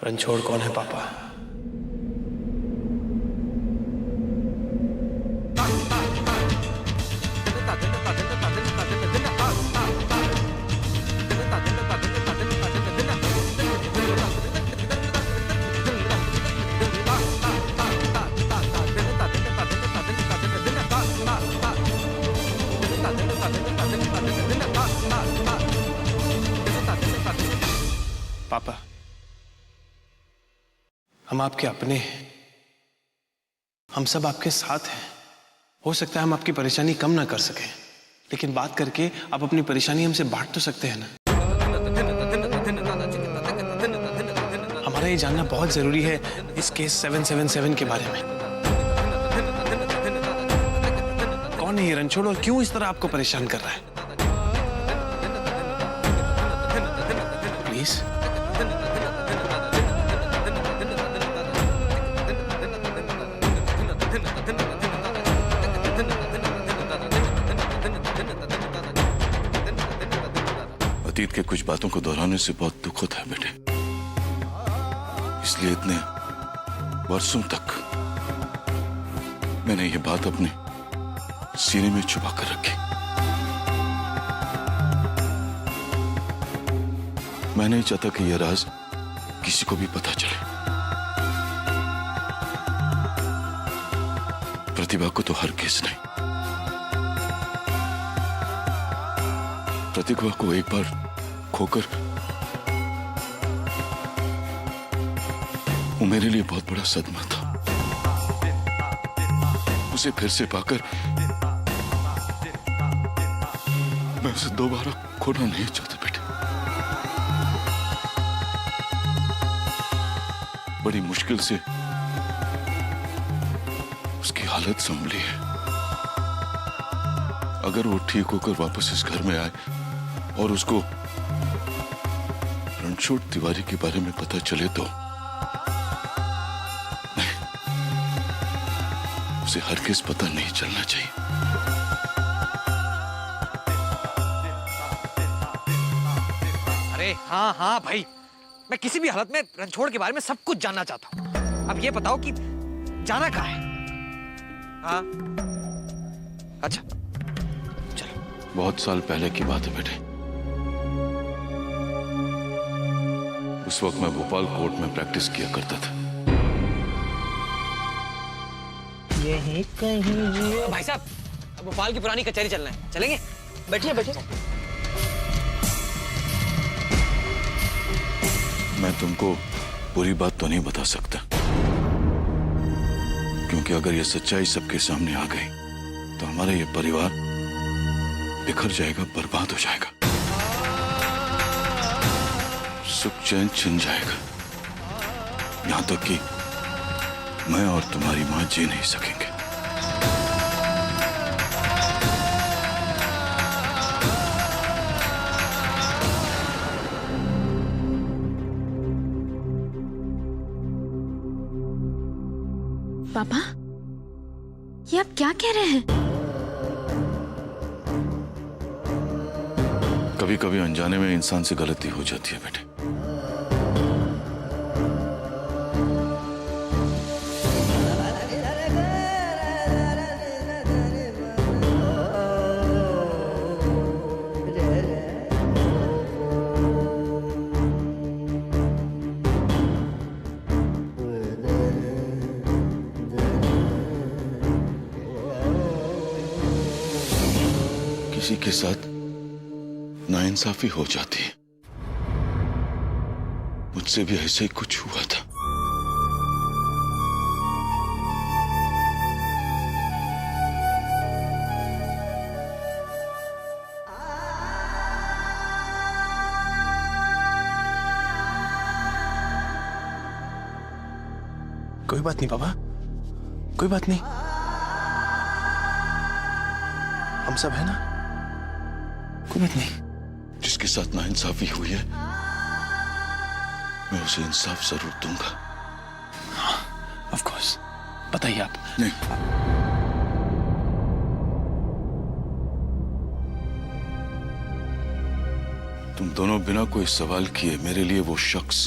रणछोड़ कौन है पापा? पापा, हम आपके अपने हैं, हम सब आपके साथ हैं। हो सकता है हम आपकी परेशानी कम ना कर सकें, लेकिन बात करके आप अपनी परेशानी हमसे बांट तो सकते हैं ना। हमारा ये जानना बहुत जरूरी है इस केस 777 के बारे में। कौन है ये रणछोड़ और क्यों इस तरह आपको परेशान कर रहा है? प्लीज। अतीत के कुछ बातों को दोहराने से बहुत दुख होता है बेटे, इसलिए इतने वर्षों तक मैंने ये बात अपने सीने में छुपा कर रखी। मैं नहीं चाहता कि यह राज किसी को भी पता चले। प्रतिभा को तो हर केस नहीं, प्रतिभा को एक बार खोकर वो मेरे लिए बहुत बड़ा सदमा था। उसे फिर से पाकर मैं उसे दोबारा खोना नहीं चाहता बेटे। बड़ी मुश्किल से उसकी हालत संभली है। अगर वो ठीक होकर वापस इस घर में आए और उसको रणछोड़ तिवारी के बारे में पता चले तो नहीं, उसे हरगिज़ पता नहीं चलना चाहिए। अरे हाँ हाँ भाई, मैं किसी भी हालत में रणछोड़ के बारे में सब कुछ जानना चाहता हूँ। अब ये बताओ कि जाना कहाँ है? हाँ अच्छा चलो। बहुत साल पहले की बात है बेटे। उस वक्त मैं भोपाल कोर्ट में प्रैक्टिस किया करता था। यही कहीं भाई साहब, भोपाल की पुरानी कचहरी चलना है, चलेंगे? बैठिए बैठिए। मैं तुमको पूरी बात तो नहीं बता सकता, क्योंकि अगर ये सच्चाई सबके सामने आ गई तो हमारा ये परिवार बिखर जाएगा, बर्बाद हो जाएगा, सुख चैन छिन जाएगा। यहां तक कि मैं और तुम्हारी मां जी नहीं सकेंगे। पापा, ये आप क्या कह रहे हैं? कभी कभी अनजाने में इंसान से गलती हो जाती है बेटे। किसी के साथ नाइंसाफी हो जाती है। मुझसे भी ऐसे ही कुछ हुआ था। कोई बात नहीं पापा, कोई बात नहीं, हम सब है ना, कोई बात नहीं। जिसके साथ नाइंसाफी हुई है मैं उसे इंसाफ जरूर दूंगा। हाँ, ऑफ कोर्स। बताइए आप। नहीं, तुम दोनों बिना कोई सवाल किए मेरे लिए वो शख्स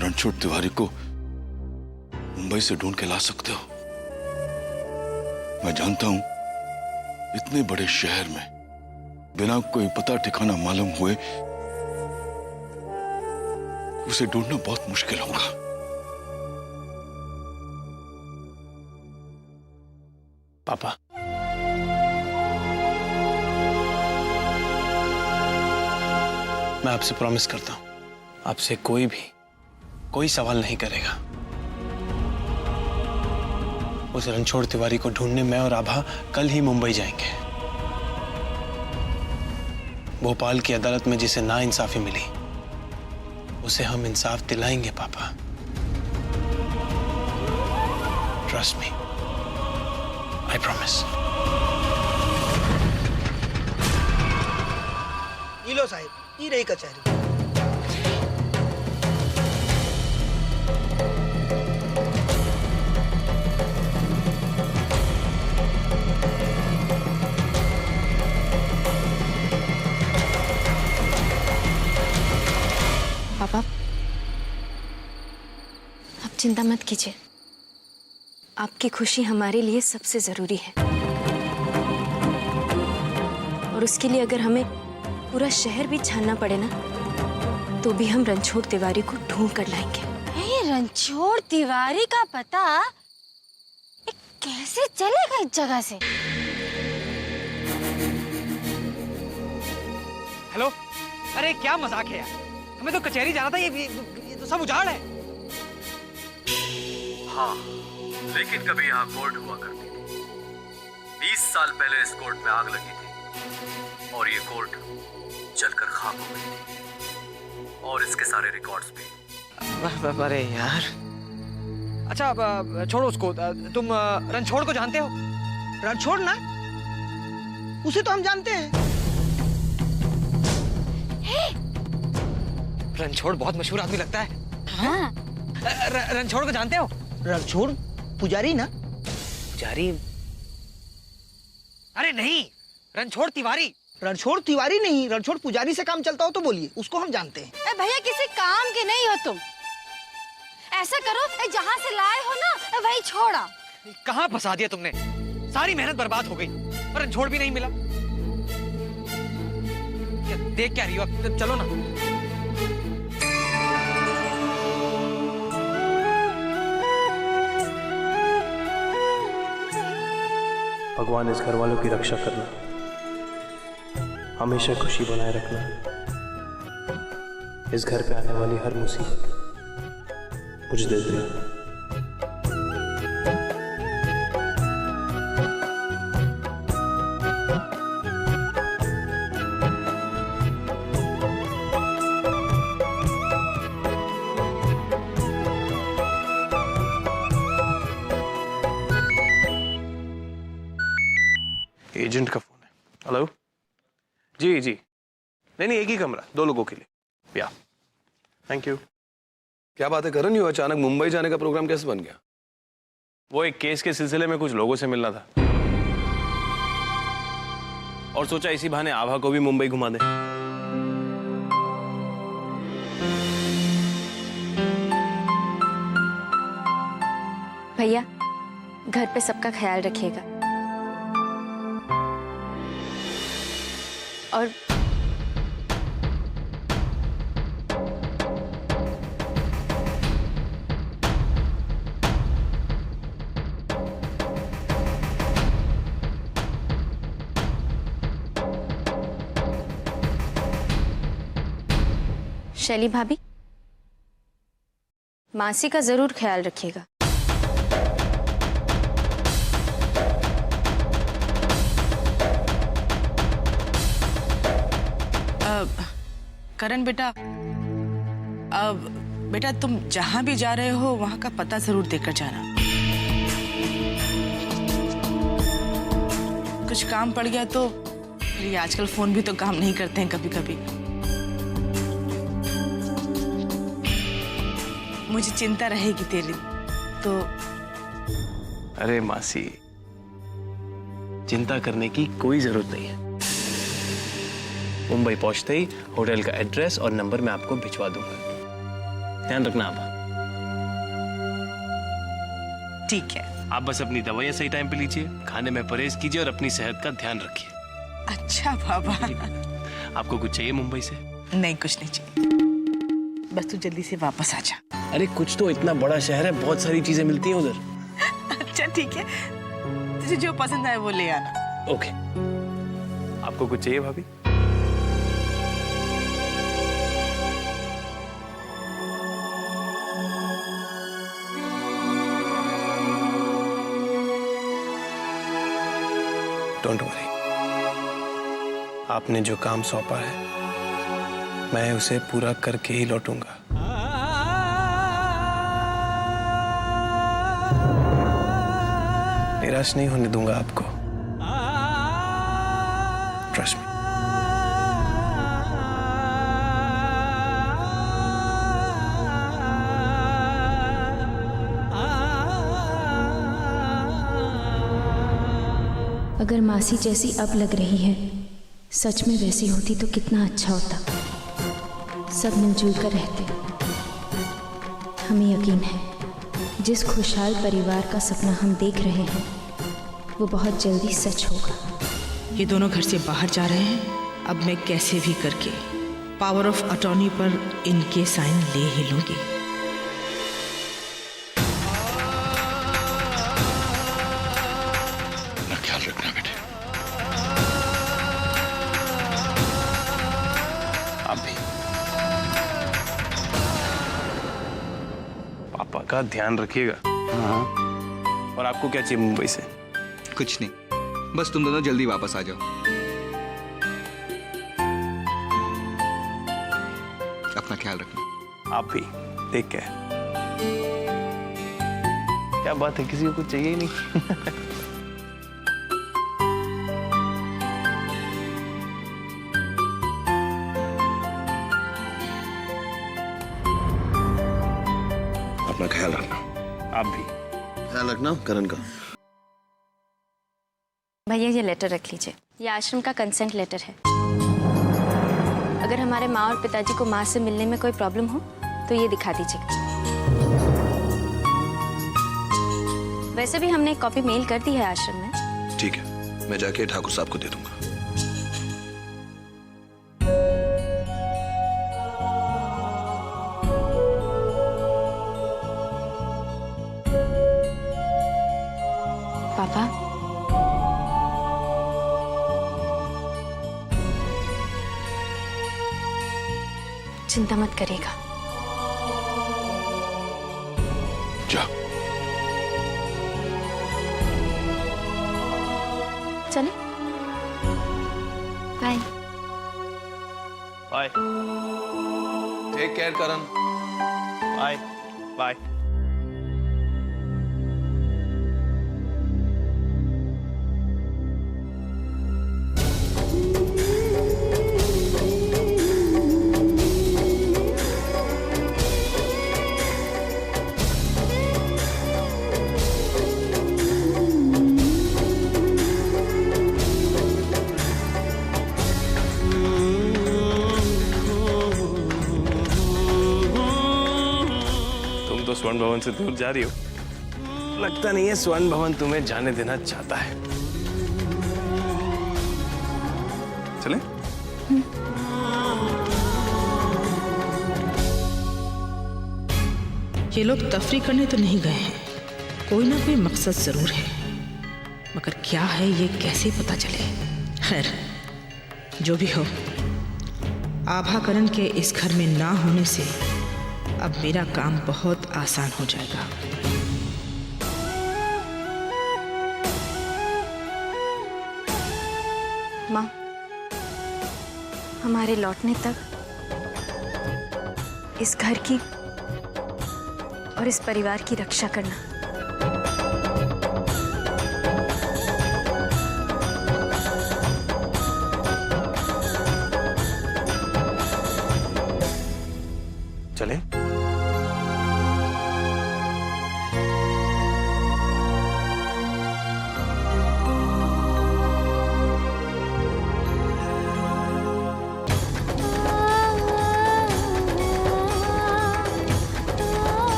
रणछोड़ तिवारी को मुंबई से ढूंढ के ला सकते हो। मैं जानता हूं इतने बड़े शहर में बिना कोई पता ठिकाना मालूम हुए उसे ढूंढना बहुत मुश्किल होगा। पापा, मैं आपसे प्रॉमिस करता हूं, आपसे कोई सवाल नहीं करेगा। उस रणछोड़ तिवारी को ढूंढने मैं और आभा कल ही मुंबई जाएंगे। भोपाल की अदालत में जिसे नाइंसाफी मिली उसे हम इंसाफ दिलाएंगे पापा। Trust me, I promise. ये लो साहब, ये रही कचहरी। पापा, आप चिंता मत कीजिए। आपकी खुशी हमारे लिए सबसे जरूरी है, और उसके लिए अगर हमें पूरा शहर भी छानना पड़े ना, तो भी हम रणछोड़ तिवारी को ढूंढ कर लाएंगे। रणछोड़ तिवारी का पता कैसे चलेगा इस जगह से? हेलो, अरे क्या मजाक है यार, हमें तो कचहरी जाना था। ये तो सब उजाड़ है। हाँ, लेकिन कभी यहाँ कोर्ट हुआ करती थी। 20 साल पहले इस कोर्ट में आग लगी थी और ये कोर्ट जलकर खाक हो गई थी, और इसके सारे रिकॉर्ड्स भी। अरे यार, अच्छा अब छोड़ो उसको। तुम रणछोड़ को जानते हो? रणछोड़ ना, उसे तो हम जानते हैं। रणछोड़ बहुत मशहूर आदमी लगता है। हाँ। रणछोड़ को जानते हो? रणछोड़ पुजारी ना? पुजारी? अरे नहीं, रणछोड़ तिवारी। रणछोड़ तिवारी नहीं, रणछोड़ पुजारी से काम चलता हो तो बोलिए, उसको हम जानते हैं। भैया किसी काम के नहीं हो तुम। ऐसा करो, जहाँ से लाए हो ना वही छोड़ा। कहाँ फंसा दिया तुमने? सारी मेहनत बर्बाद हो गई और रणछोड़ भी नहीं मिला। देख क्या रही हो? अब चलो ना। भगवान इस घर वालों की रक्षा करना, हमेशा खुशी बनाए रखना। इस घर पे आने वाली हर मुसीबत मुझे दे देना। एजेंट का फोन है। हेलो जी जी, नहीं एक ही कमरा, 2 लोगों के लिए। या थैंक यू। क्या बात है करण, यू अचानक मुंबई जाने का प्रोग्राम कैसे बन गया? वो एक केस के सिलसिले में कुछ लोगों से मिलना था, और सोचा इसी बहाने आभा को भी मुंबई घुमा दे। भैया, घर पे सबका ख्याल रखिएगा, और शैली भाभी, मासी का जरूर ख्याल रखिएगा। करण बेटा, बेटा तुम जहां भी जा रहे हो वहां का पता जरूर देकर जाना। कुछ काम पड़ गया तो ये आजकल फोन भी तो काम नहीं करते हैं कभी कभी। मुझे चिंता रहेगी तेरी तो। अरे मासी, चिंता करने की कोई जरूरत नहीं है। मुंबई पहुंचते ही होटल का एड्रेस और नंबर मैं आपको भिजवा दूंगा। ध्यान रखना आप। ठीक है। आप बस अपनी दवाइयाँ सही टाइम पे लीजिए, खाने में परहेज कीजिए और अपनी सेहत का ध्यान रखिए। अच्छा बाबा। आपको कुछ चाहिए मुंबई से? नहीं, कुछ नहीं चाहिए, बस तू जल्दी से वापस आ जा। अरे कुछ तो, इतना बड़ा शहर है, बहुत सारी चीजें मिलती हैं उधर। अच्छा ठीक है, तुझे जो पसंद आए वो ले आना। ओके। आपको कुछ चाहिए भाभी? डोंट वरी, आपने जो काम सौंपा है मैं उसे पूरा करके ही लौटूंगा। निराश नहीं होने दूंगा आपको, ट्रस्ट मी। अगर मासी जैसी अब लग रही है, सच में वैसी होती तो कितना अच्छा होता। सब मिलजुल कर रहते। हमें यकीन है जिस खुशहाल परिवार का सपना हम देख रहे हैं वो बहुत जल्दी सच होगा। ये दोनों घर से बाहर जा रहे हैं, अब मैं कैसे भी करके पावर ऑफ अटॉर्नी पर इनके साइन ले ही लूंगी। अपना ख्याल रखना बेटे। आप भी पापा का ध्यान रखिएगा। हाँ। और आपको क्या चाहिए मुंबई से? कुछ नहीं, बस तुम दोनों जल्दी वापस आ जाओ। अपना ख्याल रखना। आप भी टेक केयर। क्या बात है, किसी को कुछ चाहिए ही नहीं। अपना ख्याल रखना। आप भी ख्याल रखना करण का। भैया ये लेटर रख लीजिए, ये आश्रम का कंसेंट लेटर है। अगर हमारे माँ और पिताजी को माँ से मिलने में कोई प्रॉब्लम हो तो ये दिखा दीजिएगा। वैसे भी हमने एक कॉपी मेल कर दी है आश्रम में। ठीक है, मैं जाके ठाकुर साहब को दे दूंगा। पापा, चिंता मत करिएगा। जा। चले, bye. Bye. Take care Karan. Bye bye. तो स्वर्ण भवन से दूर जा रही हो, लगता नहीं है स्वर्ण भवन तुम्हें जाने देना चाहता है। चले? ये लोग तफरी करने तो नहीं गए हैं, कोई ना कोई मकसद जरूर है, मगर क्या है ये कैसे पता चले। खैर जो भी हो, आभाकरण के इस घर में ना होने से अब मेरा काम बहुत आसान हो जाएगा। माँ, हमारे लौटने तक इस घर की और इस परिवार की रक्षा करना। चले?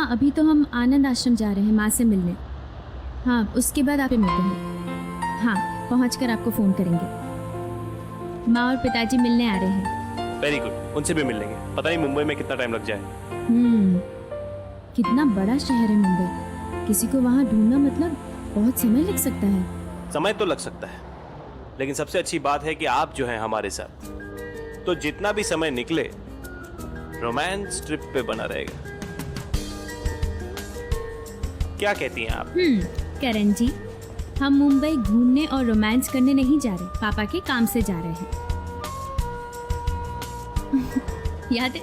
अभी तो हम आनंद आश्रम जा रहे हैं माँ से मिलने। हाँ, उसके बाद आपसे मिलते हैं। हाँ, पहुँचकर आपको फ़ोन करेंगे। माँ और पिताजी मिलने आ रहे हैं। वेरी गुड, उनसे भी मिल लेंगे। पता नहीं मुंबई में कितना टाइम लग जाए। कितना बड़ा शहर है मुंबई, किसी को वहाँ ढूंढना मतलब बहुत समय लग सकता है। समय तो लग सकता है, लेकिन सबसे अच्छी बात है कि आप जो हैं हमारे साथ, तो जितना भी समय निकले रोमांस ट्रिप पे बना रहेगा। क्या कहती हैं आप? करण जी, हम मुंबई घूमने और रोमांस करने नहीं जा रहे, पापा के काम से जा रहे हैं। याद है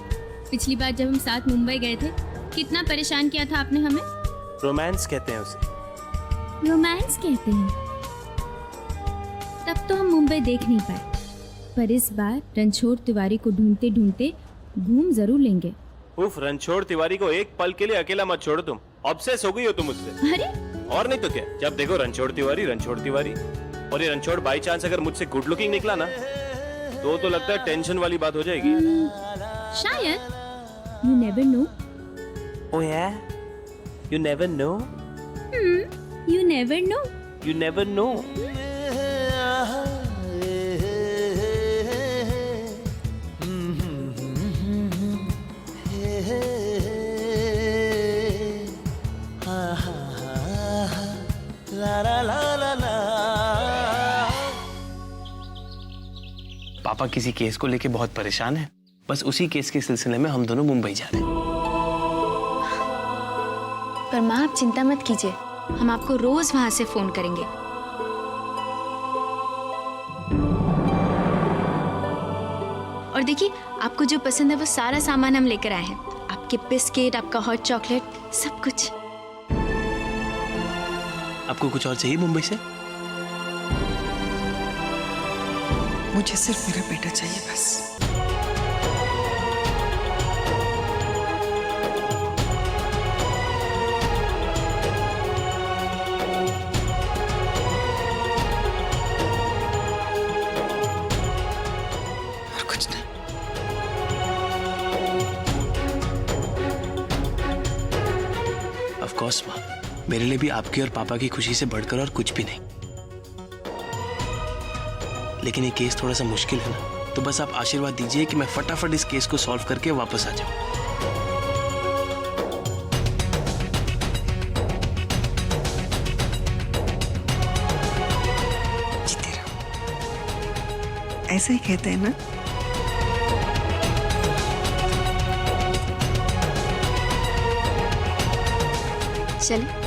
पिछली बार जब हम साथ मुंबई गए थे, कितना परेशान किया था आपने हमें? रोमांस कहते हैं उसे। रोमांस कहते हैं। तब तो हम मुंबई देख नहीं पाए, पर इस बार रणछोड़ तिवारी को ढूंढते ढूंढते घूम जरूर लेंगे। उफ, रणछोड़ तिवारी को एक पल के लिए अकेला मत छोड़ो तुम। ऑब्सेस हो गई हो तुम मुझसे। अरे और नहीं तो क्या, जब देखो रणछोड़ तिवारी रणछोड़ तिवारी। और ये रणछोड़ बाई चांस अगर मुझसे गुड लुकिंग निकला ना, तो लगता है टेंशन वाली बात हो जाएगी। शायद। You never know. Oh yeah, you never know. You never know. You never know. पापा किसी केस को लेके बहुत परेशान हैं। बस उसी केस के सिलसिले में हम दोनों मुंबई जा रहे हैं। पर माँ, आप चिंता मत कीजिए, हम आपको रोज वहां से फोन करेंगे। और देखिए, आपको जो पसंद है वो सारा सामान हम लेकर आए हैं। आपके बिस्किट, आपका हॉट चॉकलेट, सब कुछ। आपको कुछ और चाहिए मुंबई से? मुझे सिर्फ मेरा बेटा चाहिए बस। और कुछ नहीं। ऑफ कोर्स माँ, मेरे लिए भी आपकी और पापा की खुशी से बढ़कर और कुछ भी नहीं। लेकिन ये केस थोड़ा सा मुश्किल है ना, तो बस आप आशीर्वाद दीजिए कि मैं फटाफट इस केस को सॉल्व करके वापस आ जाऊं। जीते रहो, ऐसा ही कहते हैं ना। चलिए।